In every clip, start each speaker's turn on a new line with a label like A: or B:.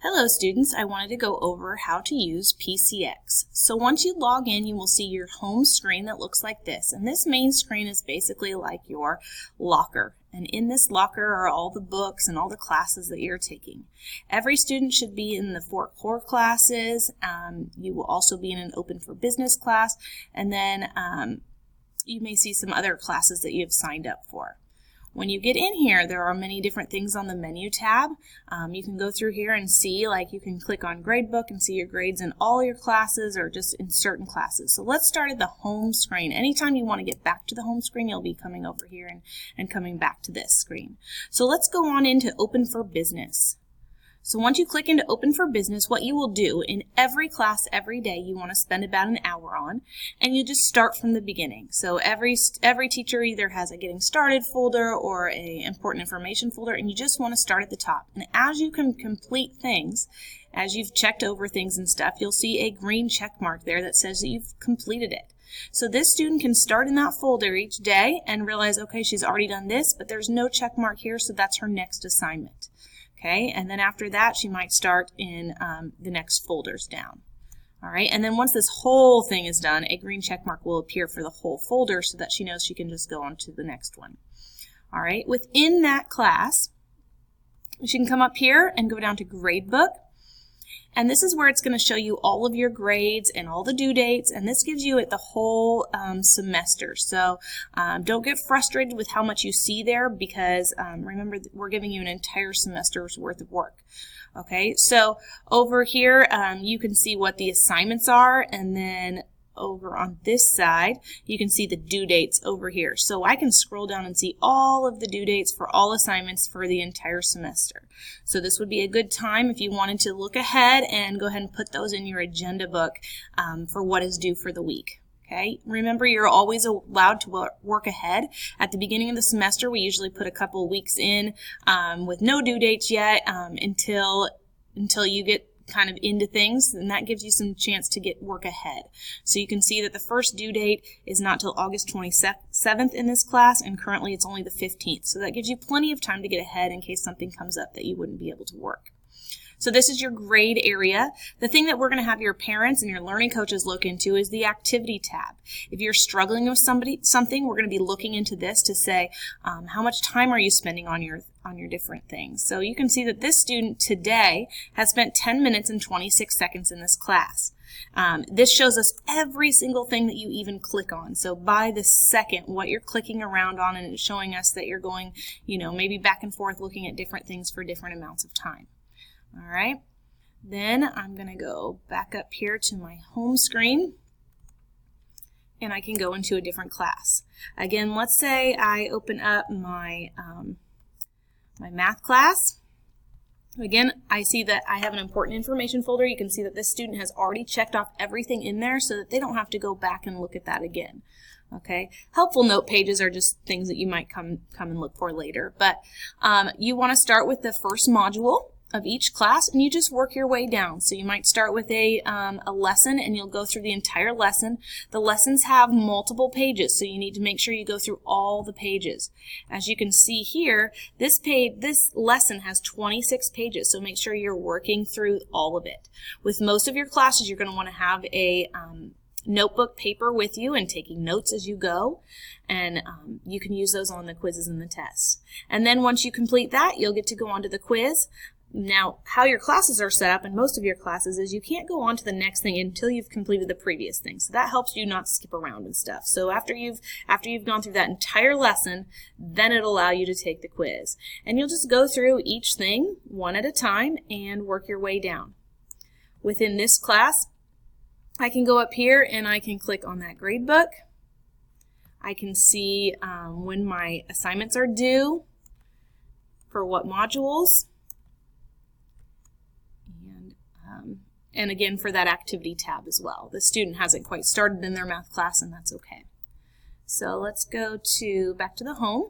A: Hello students, I wanted to go over how to use PCX. So once you log in, you will see your home screen that looks like this. And this main screen is basically like your locker. And in this locker are all the books and all the classes that you're taking. Every student should be in the 4 core classes. You will also be in an open for business class. And then you may see some other classes that you have signed up for. When you get in here, there are many different things on the menu tab. You can go through here and see, like you can click on Gradebook and see your grades in all your classes or just in certain classes. So let's start at the home screen. Anytime you want to get back to the home screen, you'll be coming over here and coming back to this screen. So let's go on into Open for Business. So once you click into Open for Business, what you will do in every class every day you want to spend about an hour on, and you just start from the beginning. So every teacher either has a Getting Started folder or a Important Information folder, and you just want to start at the top. And as you can complete things, as you've checked over things and stuff, you'll see a green check mark there that says that you've completed it. So this student can start in that folder each day and realize, okay, she's already done this, but there's no check mark here, so that's her next assignment. Okay, and then after that, she might start in the next folders down. All right, and then once this whole thing is done, a green check mark will appear for the whole folder so that she knows she can just go on to the next one. All right, within that class, she can come up here and go down to Gradebook. And this is where it's going to show you all of your grades and all the due dates, and this gives you it the whole semester. So don't get frustrated with how much you see there because remember we're giving you an entire semester's worth of work. Okay, so over here you can see what the assignments are, and then over on this side you can see the due dates over here. So I can scroll down and see all of the due dates for all assignments for the entire semester. So this would be a good time if you wanted to look ahead and go ahead and put those in your agenda book for what is due for the week. Okay, remember you're always allowed to work ahead. At the beginning of the semester we usually put a couple weeks in with no due dates yet until you get kind of into things, and that gives you some chance to get work ahead. So you can see that the first due date is not till August 27th in this class, and currently it's only the 15th. So that gives you plenty of time to get ahead in case something comes up that you wouldn't be able to work. So this is your grade area. The thing that we're going to have your parents and your learning coaches look into is the activity tab. If you're struggling with something, we're going to be looking into this to say how much time are you spending on your different things. So you can see that this student today has spent 10 minutes and 26 seconds in this class. This shows us every single thing that you even click on. So by the second, what you're clicking around on, and it's showing us that you're going, maybe back and forth looking at different things for different amounts of time. All right, then I'm going to go back up here to my home screen, and I can go into a different class. Again, let's say I open up my my math class. Again, I see that I have an important information folder. You can see that this student has already checked off everything in there so that they don't have to go back and look at that again. Okay, helpful note pages are just things that you might come and look for later. But you want to start with the first module of each class, and you just work your way down. So you might start with a lesson, and you'll go through the entire lesson. The lessons have multiple pages, so you need to make sure you go through all the pages. As you can see here, this lesson has 26 pages, so make sure you're working through all of it. With most of your classes, you're going to want to have a notebook paper with you and taking notes as you go, and you can use those on the quizzes and the tests. And then once you complete that, you'll get to go on to the quiz. Now, how your classes are set up in most of your classes is you can't go on to the next thing until you've completed the previous thing. So that helps you not skip around and stuff. So after you've gone through that entire lesson, then it'll allow you to take the quiz. And you'll just go through each thing one at a time and work your way down. Within this class, I can go up here and I can click on that grade book. I can see when my assignments are due, for what modules, and again for that activity tab as well. The student hasn't quite started in their math class, and that's okay. So let's go back to the home.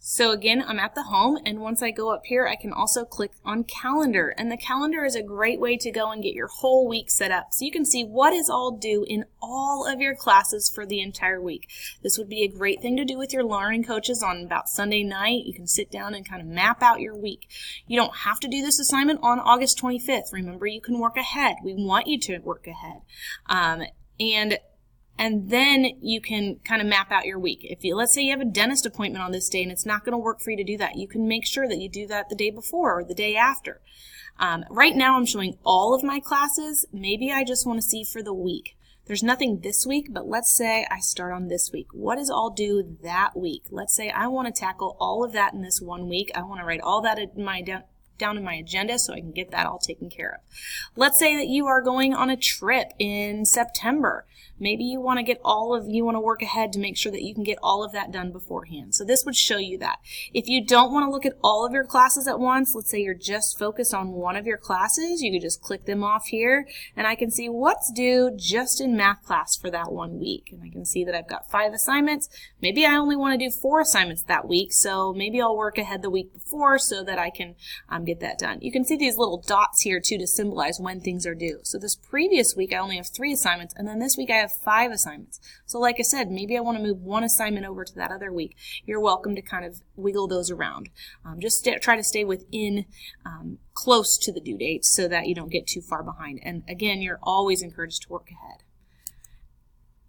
A: So again, I'm at the home, and once I go up here, I can also click on calendar, and the calendar is a great way to go and get your whole week set up so you can see what is all due in all of your classes for the entire week. This would be a great thing to do with your learning coaches on about Sunday night. You can sit down and kind of map out your week. You don't have to do this assignment on August 25th. Remember, you can work ahead. We want you to work ahead. And then you can kind of map out your week. If you, let's say you have a dentist appointment on this day and it's not going to work for you to do that, you can make sure that you do that the day before or the day after. Right now I'm showing all of my classes. Maybe I just want to see for the week. There's nothing this week, but let's say I start on this week. What is all due that week? Let's say I want to tackle all of that in this one week. I want to write all that in my down in my agenda so I can get that all taken care of. Let's say that you are going on a trip in September. Maybe you want to work ahead to make sure that you can get all of that done beforehand. So this would show you that. If you don't want to look at all of your classes at once, let's say you're just focused on one of your classes, you could just click them off here, and I can see what's due just in math class for that one week. And I can see that I've got 5 assignments. Maybe I only want to do 4 assignments that week, so maybe I'll work ahead the week before so that I can get that done. You can see these little dots here too to symbolize when things are due. So this previous week I only have 3 assignments, and then this week I have 5 assignments. So like I said, maybe I want to move one assignment over to that other week. You're welcome to kind of wiggle those around. Just try to stay within close to the due date so that you don't get too far behind. And again, you're always encouraged to work ahead.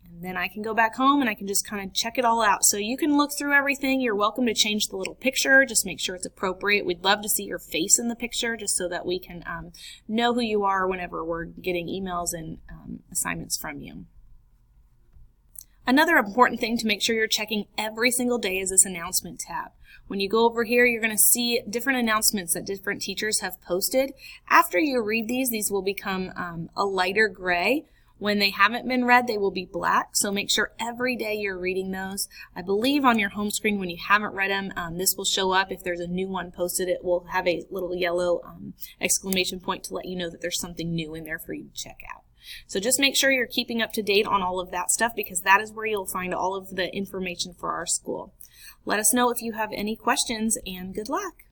A: And then I can go back home and I can just kind of check it all out. So you can look through everything. You're welcome to change the little picture. Just make sure it's appropriate. We'd love to see your face in the picture just so that we can know who you are whenever we're getting emails and assignments from you. Another important thing to make sure you're checking every single day is this announcement tab. When you go over here, you're going to see different announcements that different teachers have posted. After you read these will become a lighter gray. When they haven't been read, they will be black. So make sure every day you're reading those. I believe on your home screen when you haven't read them, this will show up. If there's a new one posted, it will have a little yellow exclamation point to let you know that there's something new in there for you to check out. So just make sure you're keeping up to date on all of that stuff because that is where you'll find all of the information for our school. Let us know if you have any questions, and good luck.